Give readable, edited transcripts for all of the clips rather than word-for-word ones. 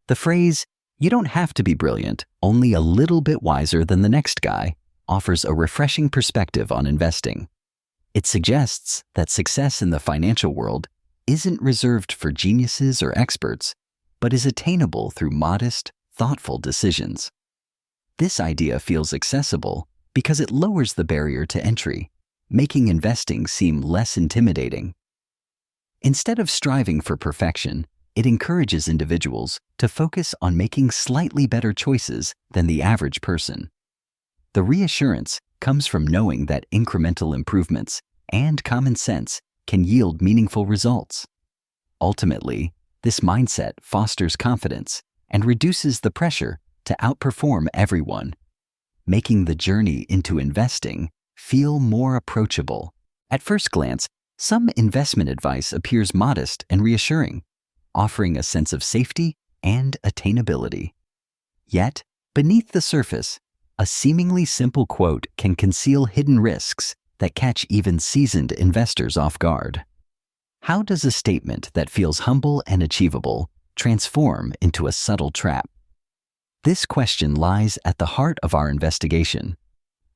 The phrase, "You don't have to be brilliant, only a little bit wiser than the next guy," offers a refreshing perspective on investing. It suggests that success in the financial world isn't reserved for geniuses or experts, but is attainable through modest, thoughtful decisions. This idea feels accessible because it lowers the barrier to entry, making investing seem less intimidating. Instead of striving for perfection, it encourages individuals to focus on making slightly better choices than the average person. The reassurance comes from knowing that incremental improvements and common sense can yield meaningful results. Ultimately, this mindset fosters confidence and reduces the pressure to outperform everyone, making the journey into investing feel more approachable. At first glance, some investment advice appears modest and reassuring, offering a sense of safety and attainability. Yet, beneath the surface, a seemingly simple quote can conceal hidden risks that catch even seasoned investors off guard. How does a statement that feels humble and achievable transform into a subtle trap? This question lies at the heart of our investigation.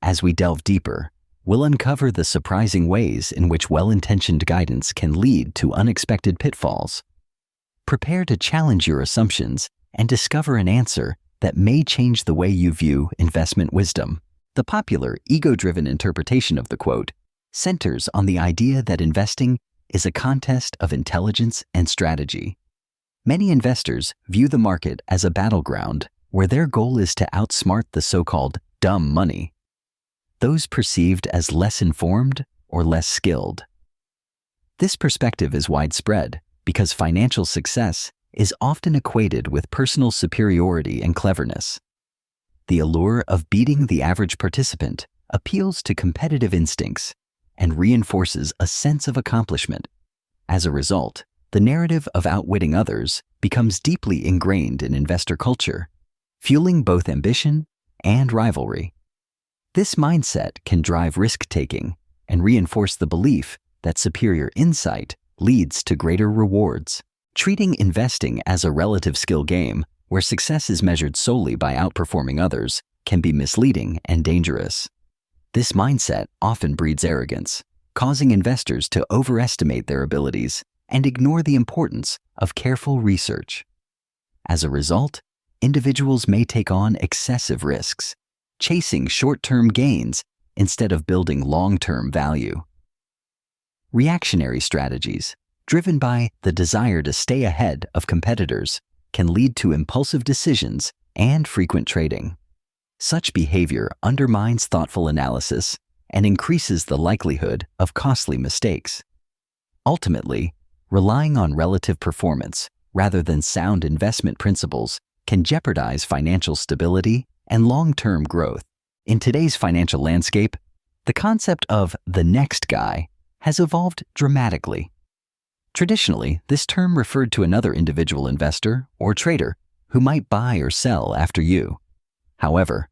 As we delve deeper, we'll uncover the surprising ways in which well-intentioned guidance can lead to unexpected pitfalls. Prepare to challenge your assumptions and discover an answer that may change the way you view investment wisdom. The popular, ego-driven interpretation of the quote centers on the idea that investing is a contest of intelligence and strategy. Many investors view the market as a battleground where their goal is to outsmart the so-called dumb money, those perceived as less informed or less skilled. This perspective is widespread because financial success is often equated with personal superiority and cleverness. The allure of beating the average participant appeals to competitive instincts and reinforces a sense of accomplishment. As a result, the narrative of outwitting others becomes deeply ingrained in investor culture, fueling both ambition and rivalry. This mindset can drive risk-taking and reinforce the belief that superior insight leads to greater rewards. Treating investing as a relative skill game where success is measured solely by outperforming others can be misleading and dangerous. This mindset often breeds arrogance, causing investors to overestimate their abilities and ignore the importance of careful research. As a result, individuals may take on excessive risks, chasing short-term gains instead of building long-term value. Reactionary strategies, driven by the desire to stay ahead of competitors, can lead to impulsive decisions and frequent trading. Such behavior undermines thoughtful analysis and increases the likelihood of costly mistakes. Ultimately, relying on relative performance rather than sound investment principles can jeopardize financial stability and long-term growth. In today's financial landscape, the concept of the next guy has evolved dramatically. Traditionally, this term referred to another individual investor or trader who might buy or sell after you. However,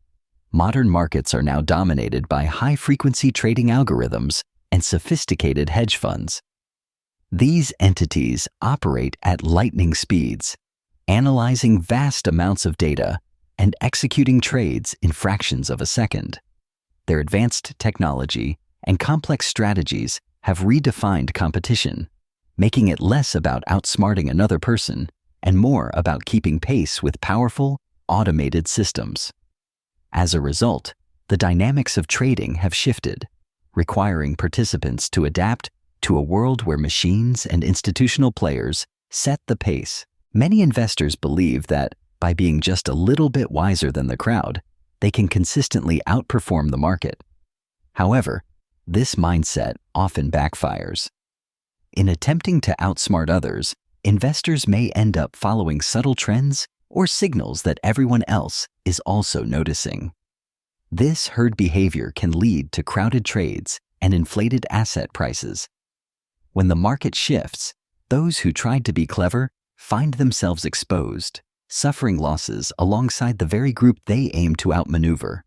modern markets are now dominated by high-frequency trading algorithms and sophisticated hedge funds. These entities operate at lightning speeds, analyzing vast amounts of data and executing trades in fractions of a second. Their advanced technology and complex strategies have redefined competition, making it less about outsmarting another person and more about keeping pace with powerful, automated systems. As a result, the dynamics of trading have shifted, requiring participants to adapt to a world where machines and institutional players set the pace. Many investors believe that by being just a little bit wiser than the crowd, they can consistently outperform the market. However, this mindset often backfires. In attempting to outsmart others, investors may end up following subtle trends or signals that everyone else is also noticing. This herd behavior can lead to crowded trades and inflated asset prices. When the market shifts, those who tried to be clever find themselves exposed, suffering losses alongside the very group they aim to outmaneuver.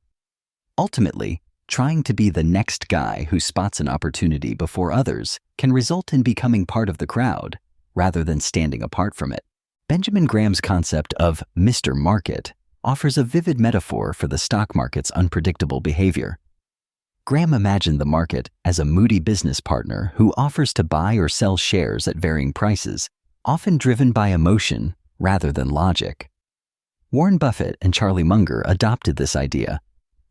Ultimately, trying to be the next guy who spots an opportunity before others can result in becoming part of the crowd rather than standing apart from it. Benjamin Graham's concept of Mr. Market offers a vivid metaphor for the stock market's unpredictable behavior. Graham imagined the market as a moody business partner who offers to buy or sell shares at varying prices, often driven by emotion rather than logic. Warren Buffett and Charlie Munger adopted this idea,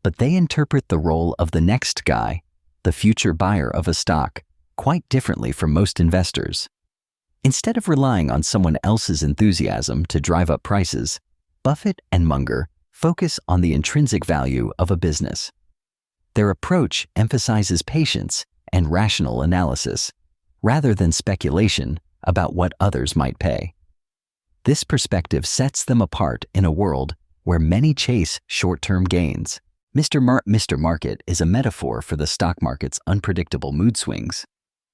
but they interpret the role of the next guy, the future buyer of a stock, quite differently from most investors. Instead of relying on someone else's enthusiasm to drive up prices, Buffett and Munger focus on the intrinsic value of a business. Their approach emphasizes patience and rational analysis, rather than speculation about what others might pay. This perspective sets them apart in a world where many chase short-term gains. Mr. Market is a metaphor for the stock market's unpredictable mood swings.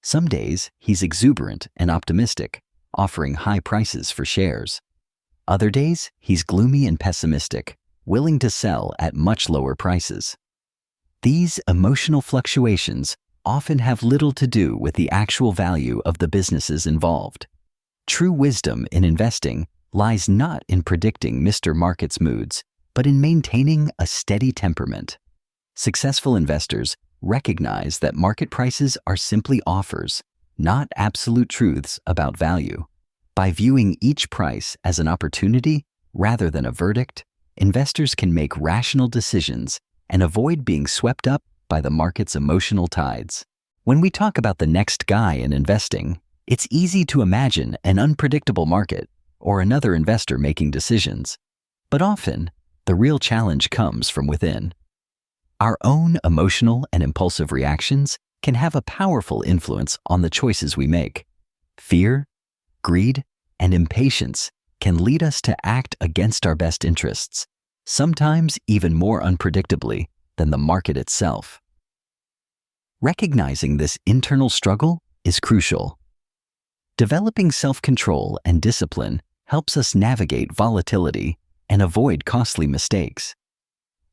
Some days, he's exuberant and optimistic, offering high prices for shares. Other days, he's gloomy and pessimistic, willing to sell at much lower prices. These emotional fluctuations often have little to do with the actual value of the businesses involved. True wisdom in investing lies not in predicting Mr. Market's moods, but in maintaining a steady temperament. Successful investors recognize that market prices are simply offers, not absolute truths about value. By viewing each price as an opportunity rather than a verdict, investors can make rational decisions and avoid being swept up by the market's emotional tides. When we talk about the next guy in investing, it's easy to imagine an unpredictable market or another investor making decisions. But often, the real challenge comes from within. Our own emotional and impulsive reactions can have a powerful influence on the choices we make. Fear, greed, and impatience can lead us to act against our best interests, sometimes even more unpredictably than the market itself. Recognizing this internal struggle is crucial. Developing self-control and discipline helps us navigate volatility and avoid costly mistakes.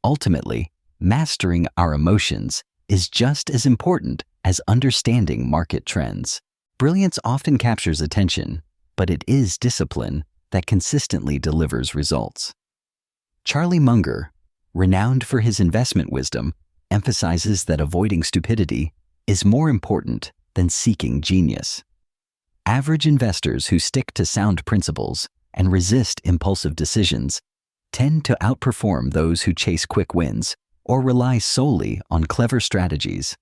Ultimately, mastering our emotions is just as important as understanding market trends. Brilliance often captures attention, but it is discipline that consistently delivers results. Charlie Munger, renowned for his investment wisdom, emphasizes that avoiding stupidity is more important than seeking genius. Average investors who stick to sound principles and resist impulsive decisions tend to outperform those who chase quick wins or rely solely on clever strategies.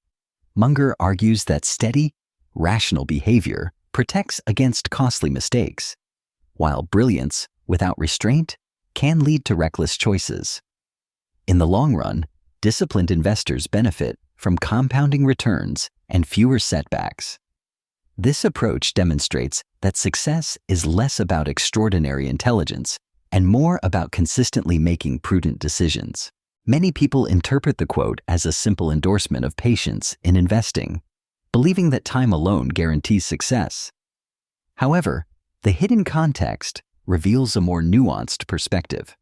Munger argues that steady, rational behavior protects against costly mistakes, while brilliance without restraint can lead to reckless choices. In the long run, disciplined investors benefit from compounding returns and fewer setbacks. This approach demonstrates that success is less about extraordinary intelligence and more about consistently making prudent decisions. Many people interpret the quote as a simple endorsement of patience in investing, believing that time alone guarantees success. However, the hidden context reveals a more nuanced perspective.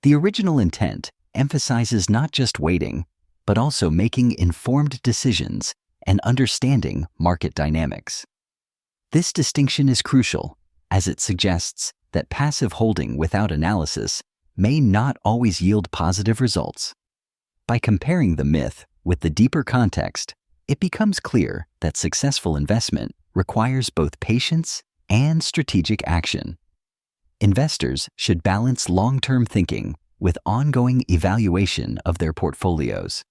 The original intent emphasizes not just waiting, but also making informed decisions and understanding market dynamics. This distinction is crucial, as it suggests that passive holding without analysis may not always yield positive results. By comparing the myth with the deeper context, it becomes clear that successful investment requires both patience and strategic action. Investors should balance long-term thinking with ongoing evaluation of their portfolios.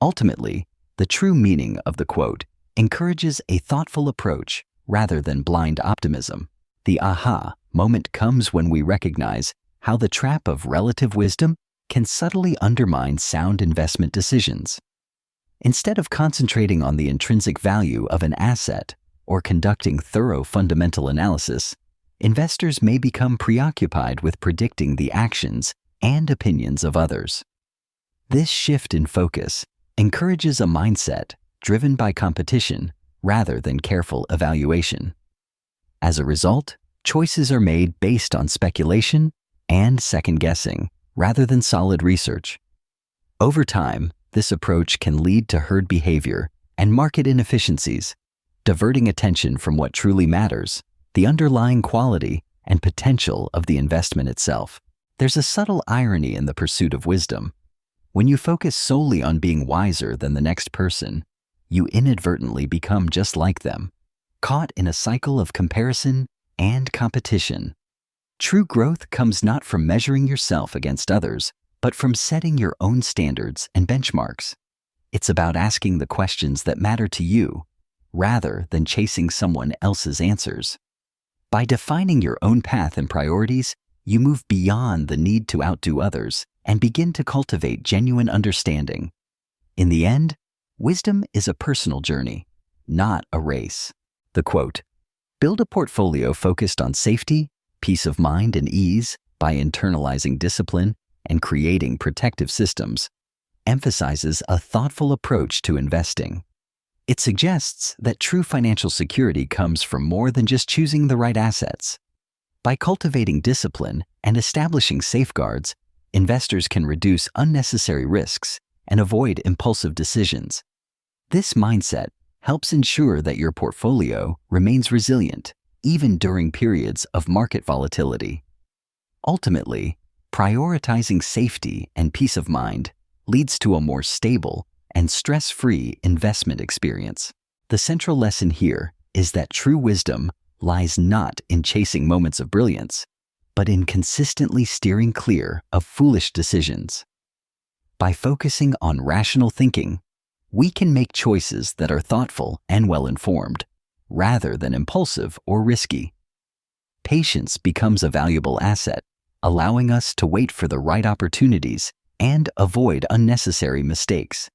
Ultimately, the true meaning of the quote encourages a thoughtful approach rather than blind optimism. The aha moment comes when we recognize how the trap of relative wisdom can subtly undermine sound investment decisions. Instead of concentrating on the intrinsic value of an asset or conducting thorough fundamental analysis, investors may become preoccupied with predicting the actions and opinions of others. This shift in focus encourages a mindset driven by competition rather than careful evaluation. As a result, choices are made based on speculation and second-guessing rather than solid research. Over time, this approach can lead to herd behavior and market inefficiencies, diverting attention from what truly matters, the underlying quality and potential of the investment itself. There's a subtle irony in the pursuit of wisdom. When you focus solely on being wiser than the next person, you inadvertently become just like them, caught in a cycle of comparison and competition. True growth comes not from measuring yourself against others, but from setting your own standards and benchmarks. It's about asking the questions that matter to you, rather than chasing someone else's answers. By defining your own path and priorities, you move beyond the need to outdo others and begin to cultivate genuine understanding. In the end, wisdom is a personal journey, not a race. The quote, "Build a portfolio focused on safety, peace of mind, and ease by internalizing discipline and creating protective systems," emphasizes a thoughtful approach to investing. It suggests that true financial security comes from more than just choosing the right assets. By cultivating discipline and establishing safeguards, investors can reduce unnecessary risks and avoid impulsive decisions. This mindset helps ensure that your portfolio remains resilient even during periods of market volatility. Ultimately, prioritizing safety and peace of mind leads to a more stable and stress-free investment experience. The central lesson here is that true wisdom lies not in chasing moments of brilliance, but in consistently steering clear of foolish decisions. By focusing on rational thinking, we can make choices that are thoughtful and well-informed, rather than impulsive or risky. Patience becomes a valuable asset, allowing us to wait for the right opportunities and avoid unnecessary mistakes.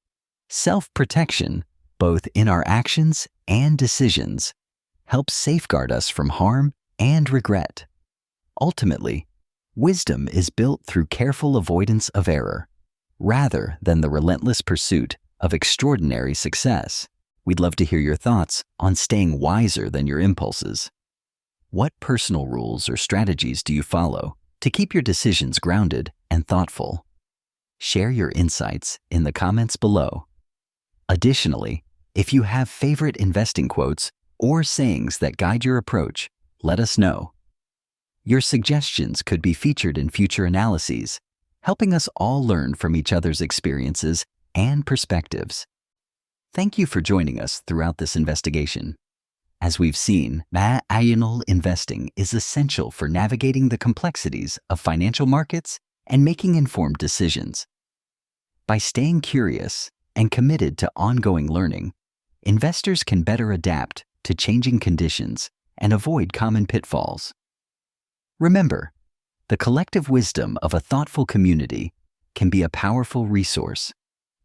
Self-protection, both in our actions and decisions, helps safeguard us from harm and regret. Ultimately, wisdom is built through careful avoidance of error, rather than the relentless pursuit of extraordinary success. We'd love to hear your thoughts on staying wiser than your impulses. What personal rules or strategies do you follow to keep your decisions grounded and thoughtful? Share your insights in the comments below. Additionally, if you have favorite investing quotes or sayings that guide your approach, let us know. Your suggestions could be featured in future analyses, helping us all learn from each other's experiences and perspectives. Thank you for joining us throughout this investigation. As we've seen, biannual investing is essential for navigating the complexities of financial markets and making informed decisions. By staying curious and committed to ongoing learning, investors can better adapt to changing conditions and avoid common pitfalls. Remember, the collective wisdom of a thoughtful community can be a powerful resource.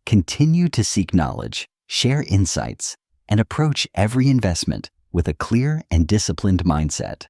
Continue to seek knowledge, share insights, and approach every investment with a clear and disciplined mindset.